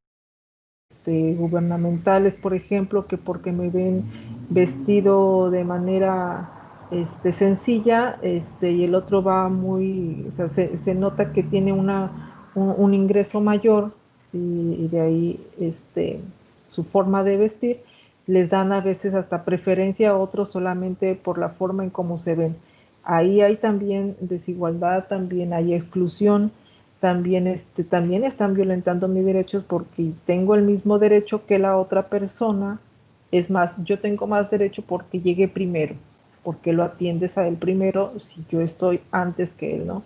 gubernamentales, por ejemplo, que porque me ven vestido de manera sencilla, y el otro va muy, o sea, se nota que tiene un ingreso mayor, y de ahí su forma de vestir, les dan a veces hasta preferencia a otros solamente por la forma en cómo se ven. Ahí hay también desigualdad, también hay exclusión, también están violentando mis derechos porque tengo el mismo derecho que la otra persona. Es más, yo tengo más derecho porque llegué primero, porque lo atiendes a él primero si yo estoy antes que él, ¿no?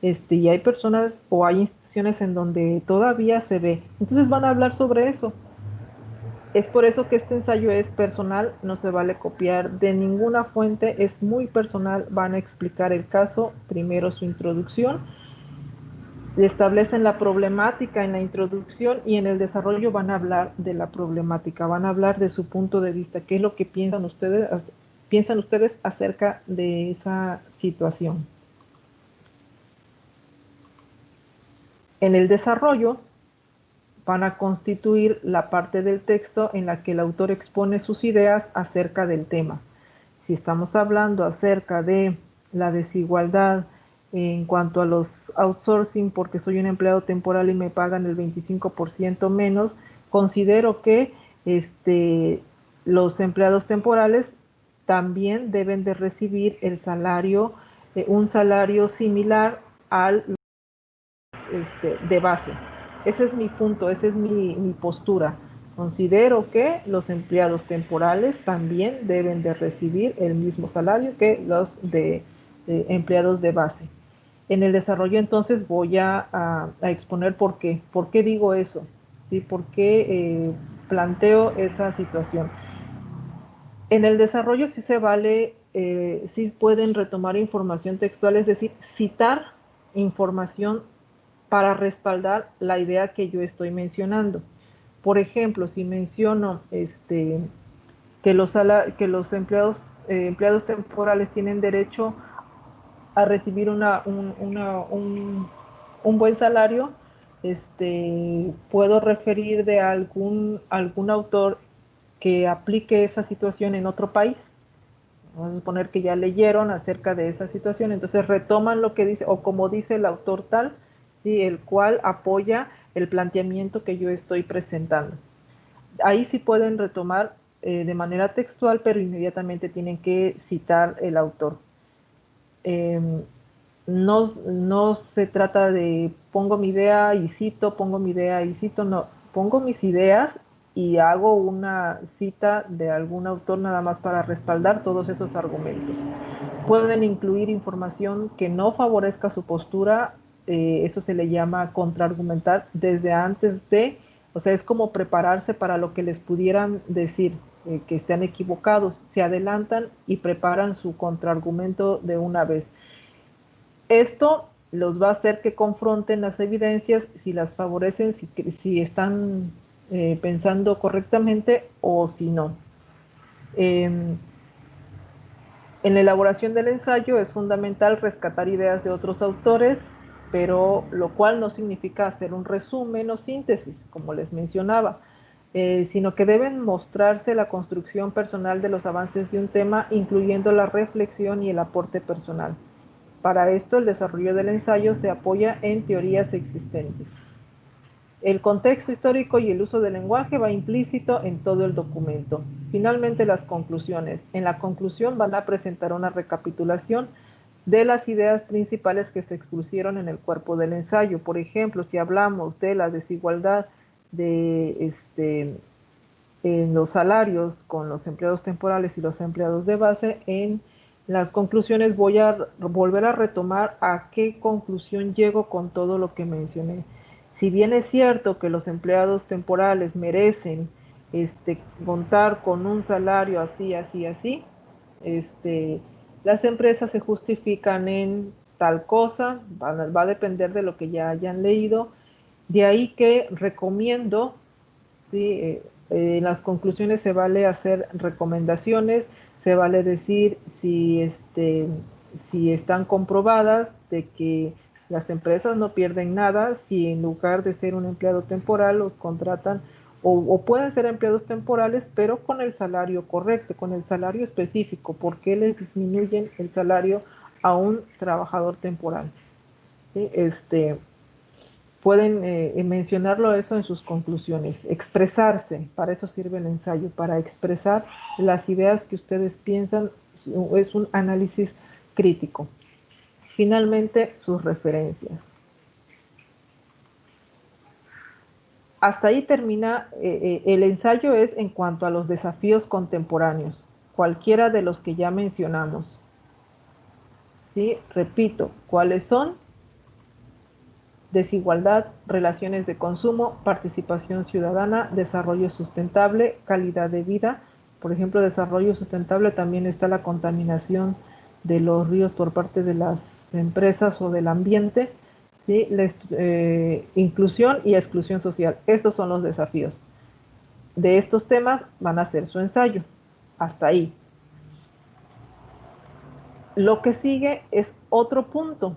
Y hay personas o hay instituciones en donde todavía se ve. Entonces van a hablar sobre eso. Es por eso que este ensayo es personal, no se vale copiar de ninguna fuente, es muy personal. Van a explicar el caso, primero su introducción, establecen la problemática en la introducción y en el desarrollo van a hablar de la problemática, van a hablar de su punto de vista, qué es lo que piensan ustedes acerca de esa situación. En el desarrollo van a constituir la parte del texto en la que el autor expone sus ideas acerca del tema. Si estamos hablando acerca de la desigualdad en cuanto a los outsourcing, porque soy un empleado temporal y me pagan el 25% menos, considero que los empleados temporales también deben de recibir el salario, un salario similar al de base. Ese es mi punto, esa es mi postura. Considero que los empleados temporales también deben de recibir el mismo salario que los de empleados de base. En el desarrollo entonces voy a exponer por qué digo eso, ¿sí? Por qué planteo esa situación. En el desarrollo sí se vale, sí pueden retomar información textual, es decir, citar información para respaldar la idea que yo estoy mencionando. Por ejemplo, si menciono que los empleados temporales tienen derecho a recibir un buen salario, puedo referir de algún autor que aplique esa situación en otro país. Vamos a suponer que ya leyeron acerca de esa situación, entonces retoman lo que dice, o como dice el autor tal, ¿sí? El cual apoya el planteamiento que yo estoy presentando. Ahí sí pueden retomar de manera textual, pero inmediatamente tienen que citar el autor. No se trata de pongo mi idea y cito, no, pongo mis ideas y hago una cita de algún autor nada más para respaldar todos esos argumentos. Pueden incluir información que no favorezca su postura, eso se le llama contraargumentar desde antes de, o sea, es como prepararse para lo que les pudieran decir, que estén equivocados, se adelantan y preparan su contraargumento de una vez. Esto los va a hacer que confronten las evidencias, si las favorecen, si están pensando correctamente o si no. En la elaboración del ensayo es fundamental rescatar ideas de otros autores, pero lo cual no significa hacer un resumen o síntesis, como les mencionaba, sino que deben mostrarse la construcción personal de los avances de un tema, incluyendo la reflexión y el aporte personal. Para esto, el desarrollo del ensayo se apoya en teorías existentes. El contexto histórico y el uso del lenguaje va implícito en todo el documento. Finalmente, las conclusiones. En la conclusión van a presentar una recapitulación de las ideas principales que se expusieron en el cuerpo del ensayo. Por ejemplo, si hablamos de la desigualdad en los salarios con los empleados temporales y los empleados de base, en las conclusiones voy a volver a retomar a qué conclusión llego con todo lo que mencioné. Si bien es cierto que los empleados temporales merecen contar con un salario así, así, así, las empresas se justifican en tal cosa, va a depender de lo que ya hayan leído. De ahí que recomiendo, ¿sí? En las conclusiones se vale hacer recomendaciones, se vale decir si están comprobadas de que las empresas no pierden nada si en lugar de ser un empleado temporal los contratan o pueden ser empleados temporales, pero con el salario correcto, con el salario específico. ¿Por qué les disminuyen el salario a un trabajador temporal? ¿Sí? Pueden mencionarlo eso en sus conclusiones, expresarse, para eso sirve el ensayo, para expresar las ideas que ustedes piensan, es un análisis crítico. Finalmente, sus referencias. Hasta ahí termina el ensayo, es en cuanto a los desafíos contemporáneos, cualquiera de los que ya mencionamos. ¿Sí? Repito, ¿cuáles son? Desigualdad, relaciones de consumo, participación ciudadana, desarrollo sustentable, calidad de vida. Por ejemplo, desarrollo sustentable también está la contaminación de los ríos por parte de las empresas o del ambiente. ¿Sí? Inclusión y exclusión social. Estos son los desafíos. De estos temas van a hacer su ensayo. Hasta ahí. Lo que sigue es otro punto.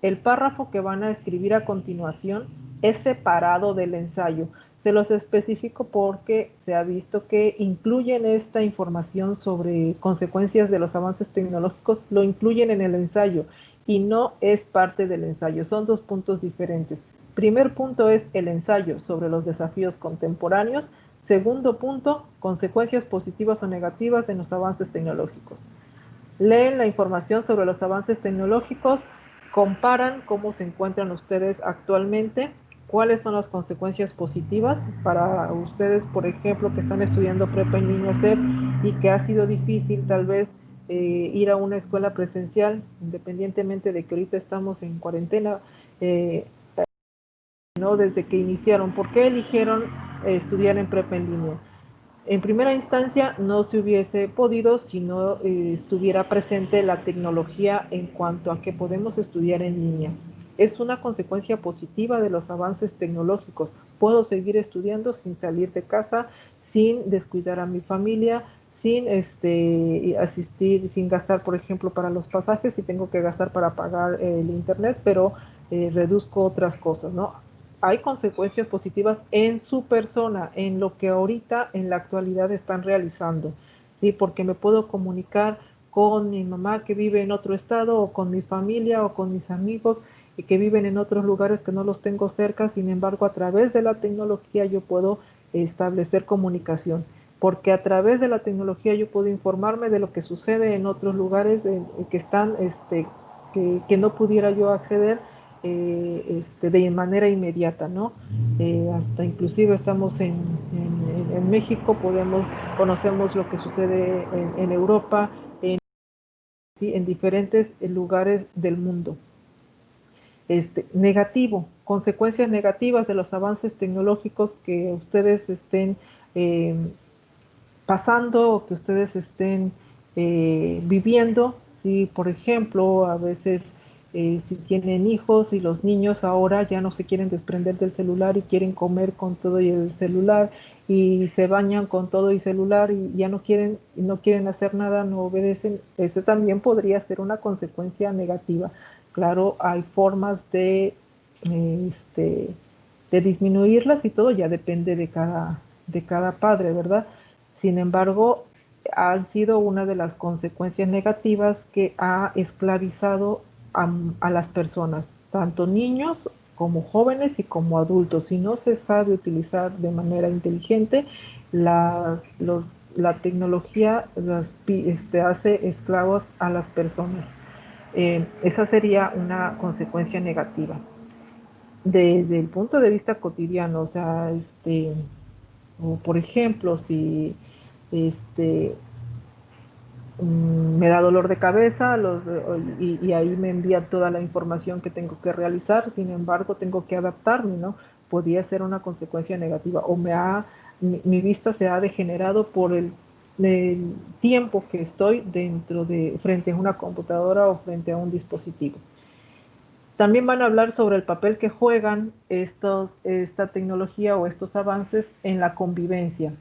El párrafo que van a escribir a continuación es separado del ensayo. Se los especifico porque se ha visto que incluyen esta información sobre consecuencias de los avances tecnológicos, lo incluyen en el ensayo y no es parte del ensayo. Son dos puntos diferentes. Primer punto es el ensayo sobre los desafíos contemporáneos. Segundo punto, consecuencias positivas o negativas de los avances tecnológicos. Leen la información sobre los avances tecnológicos, comparan cómo se encuentran ustedes actualmente, cuáles son las consecuencias positivas para ustedes, por ejemplo, que están estudiando prepa en línea SEP y que ha sido difícil tal vez ir a una escuela presencial, independientemente de que ahorita estamos en cuarentena, ¿no? Desde que iniciaron. ¿Por qué eligieron estudiar en prepa en línea? En primera instancia no se hubiese podido si no estuviera presente la tecnología en cuanto a que podemos estudiar en línea. Es una consecuencia positiva de los avances tecnológicos. Puedo seguir estudiando sin salir de casa, sin descuidar a mi familia, sin asistir, sin gastar, por ejemplo, para los pasajes, si tengo que gastar para pagar el internet, pero reduzco otras cosas, ¿no? Hay consecuencias positivas en su persona, en lo que ahorita en la actualidad están realizando, ¿sí? Porque me puedo comunicar con mi mamá que vive en otro estado o con mi familia o con mis amigos y que viven en otros lugares que no los tengo cerca, sin embargo a través de la tecnología yo puedo establecer comunicación, porque a través de la tecnología yo puedo informarme de lo que sucede en otros lugares que están, que no pudiera yo acceder de manera inmediata, ¿no? Hasta inclusive estamos en México, conocemos lo que sucede en Europa, ¿sí? En diferentes lugares del mundo. Negativo, consecuencias negativas de los avances tecnológicos que ustedes estén pasando o que ustedes estén viviendo. Si, por ejemplo, a veces si tienen hijos y los niños ahora ya no se quieren desprender del celular y quieren comer con todo y el celular y se bañan con todo y celular y ya no quieren hacer nada, no obedecen, eso también podría ser una consecuencia negativa. Claro, hay formas eh, este, de disminuirlas y todo ya depende de cada padre, ¿verdad? Sin embargo, han sido una de las consecuencias negativas que ha esclavizado a las personas, tanto niños como jóvenes y como adultos. Si no se sabe utilizar de manera inteligente, la tecnología hace esclavos a las personas. Esa sería una consecuencia negativa. Desde el punto de vista cotidiano, o sea, o por ejemplo, si este, me da dolor de cabeza y ahí me envía toda la información que tengo que realizar, sin embargo tengo que adaptarme, ¿no? Podría ser una consecuencia negativa o mi vista se ha degenerado por el tiempo que estoy frente a una computadora o frente a un dispositivo. También van a hablar sobre el papel que juegan esta tecnología o estos avances en la convivencia.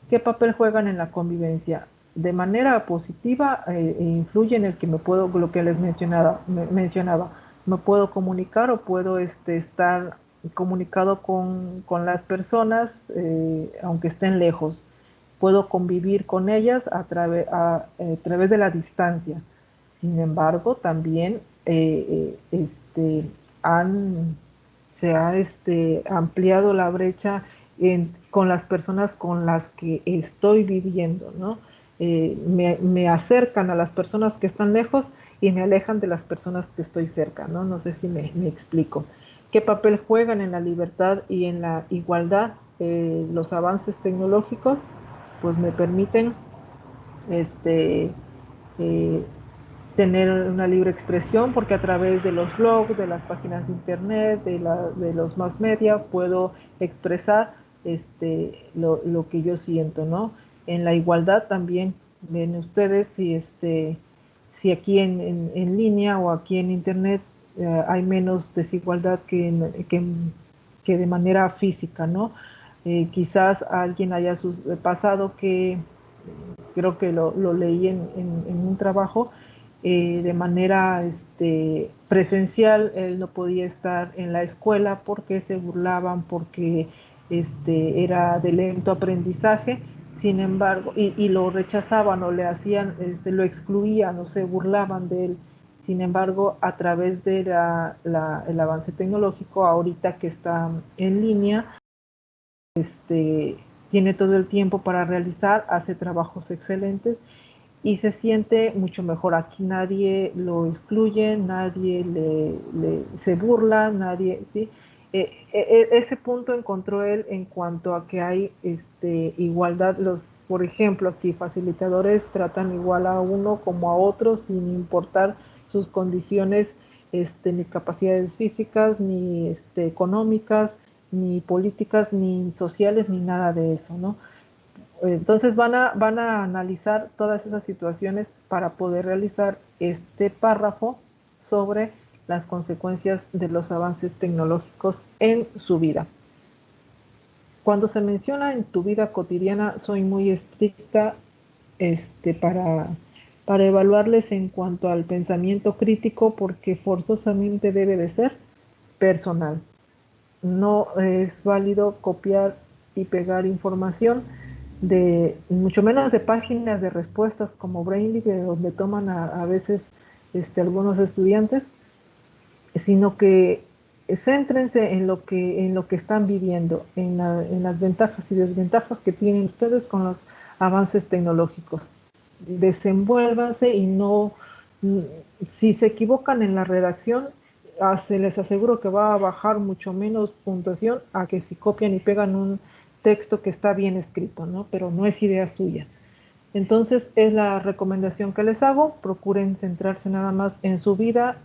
¿Qué papel juegan en la convivencia? De manera positiva influye en el que lo que les mencionaba, me puedo comunicar o puedo estar comunicado con las personas, aunque estén lejos. Puedo convivir con ellas a través de la distancia. Sin embargo, también han, se ha ampliado la brecha con las personas con las que estoy viviendo, ¿no? Me acercan a las personas que están lejos y me alejan de las personas que estoy cerca, ¿no? No sé si me explico. ¿Qué papel juegan en la libertad y en la igualdad los avances tecnológicos? Pues me permiten este, eh, tener una libre expresión, porque a través de los blogs, de las páginas de internet, de los más media, puedo expresar lo que yo siento, ¿no? En la igualdad también, ven ustedes si aquí en línea o aquí en internet hay menos desigualdad que de manera física, ¿no? Quizás alguien haya pasado que creo que lo leí en un trabajo, de manera presencial. Él no podía estar en la escuela porque se burlaban, porque era de lento aprendizaje, sin embargo, y lo rechazaban o le hacían, lo excluían o se burlaban de él. Sin embargo, a través de el avance tecnológico, ahorita que está en línea, tiene todo el tiempo para realizar, hace trabajos excelentes y se siente mucho mejor. Aquí nadie lo excluye, nadie se burla, nadie, ¿sí? Ese punto encontró él en cuanto a que hay igualdad. Por ejemplo, aquí facilitadores tratan igual a uno como a otro sin importar sus condiciones, ni capacidades físicas, ni económicas, ni políticas, ni sociales, ni nada de eso, ¿no? Entonces van a analizar todas esas situaciones para poder realizar este párrafo sobre las consecuencias de los avances tecnológicos en su vida. Cuando se menciona en tu vida cotidiana, soy muy estricta para evaluarles en cuanto al pensamiento crítico, porque forzosamente debe de ser personal. No es válido copiar y pegar información mucho menos de páginas de respuestas como Brainly, de donde toman a veces algunos estudiantes, sino que céntrense en lo que están viviendo, en las ventajas y desventajas que tienen ustedes con los avances tecnológicos. Desenvuélvanse y no, si se equivocan en la redacción, se les aseguro que va a bajar mucho menos puntuación a que si copian y pegan un texto que está bien escrito, ¿no? Pero no es idea suya. Entonces es la recomendación que les hago. Procuren centrarse nada más en su vida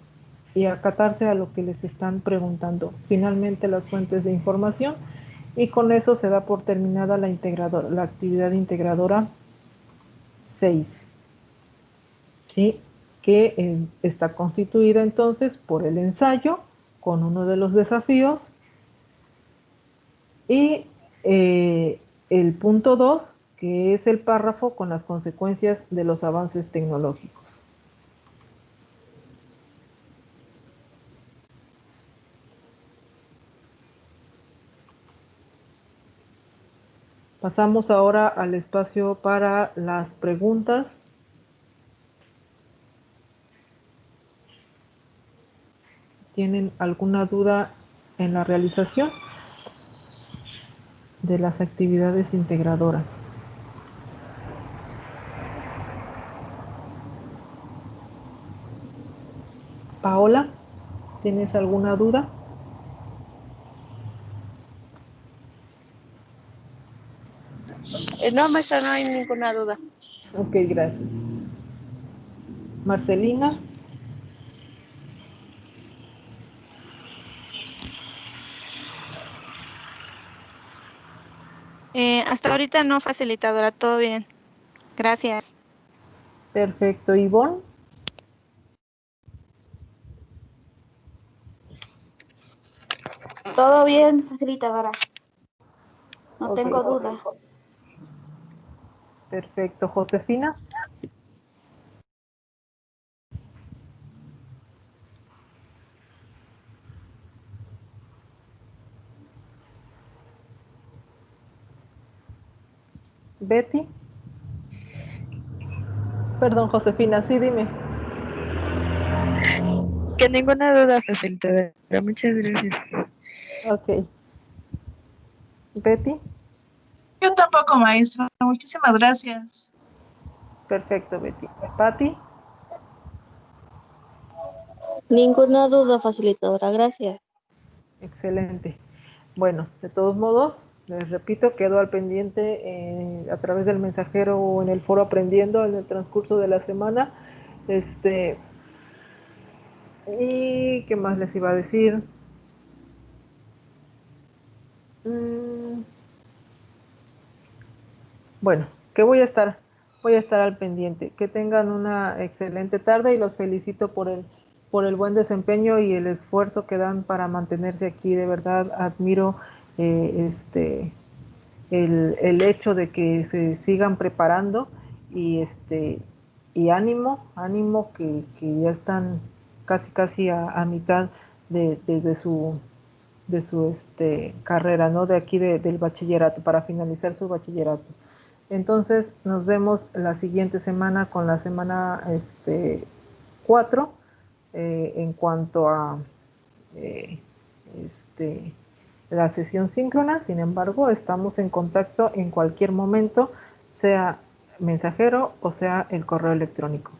y acatarse a lo que les están preguntando. Finalmente, las fuentes de información, y con eso se da por terminada la actividad integradora 6, ¿sí? Que está constituida entonces por el ensayo con uno de los desafíos y el punto 2, que es el párrafo con las consecuencias de los avances tecnológicos. Pasamos ahora al espacio para las preguntas. ¿Tienen alguna duda en la realización de las actividades integradoras? Paola, ¿tienes alguna duda? No, maestra, no hay ninguna duda. Ok, gracias. Marcelina. Hasta ahorita no, facilitadora, todo bien. Gracias. Perfecto. Ivonne. Todo bien, facilitadora. No Ok, tengo duda. perfecto. Josefina. Betty. Perdón, Josefina, sí, dime. Que ninguna duda, facilitadora. Muchas gracias. Ok. Betty. Yo tampoco, maestra. Muchísimas gracias. Perfecto, Betty. Patti. Ninguna duda, facilitadora. Gracias. Excelente. Bueno, de todos modos, les repito, quedo al pendiente a través del mensajero o en el foro aprendiendo en el transcurso de la semana. ¿Y qué más les iba a decir? Bueno, que voy a estar al pendiente. Que tengan una excelente tarde y los felicito por el buen desempeño y el esfuerzo que dan para mantenerse aquí. De verdad admiro el hecho de que se sigan preparando y y ánimo que ya están casi a mitad de su carrera, ¿no? De aquí del bachillerato, para finalizar su bachillerato. Entonces nos vemos la siguiente semana con la semana 4 en cuanto a la sesión síncrona. Sin embargo, estamos en contacto en cualquier momento, sea mensajero o sea el correo electrónico.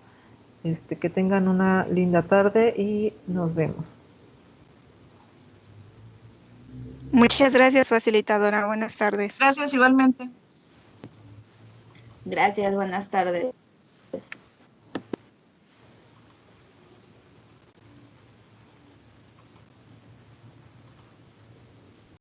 Que tengan una linda tarde y nos vemos. Muchas gracias, facilitadora. Buenas tardes. Gracias igualmente. Gracias, buenas tardes.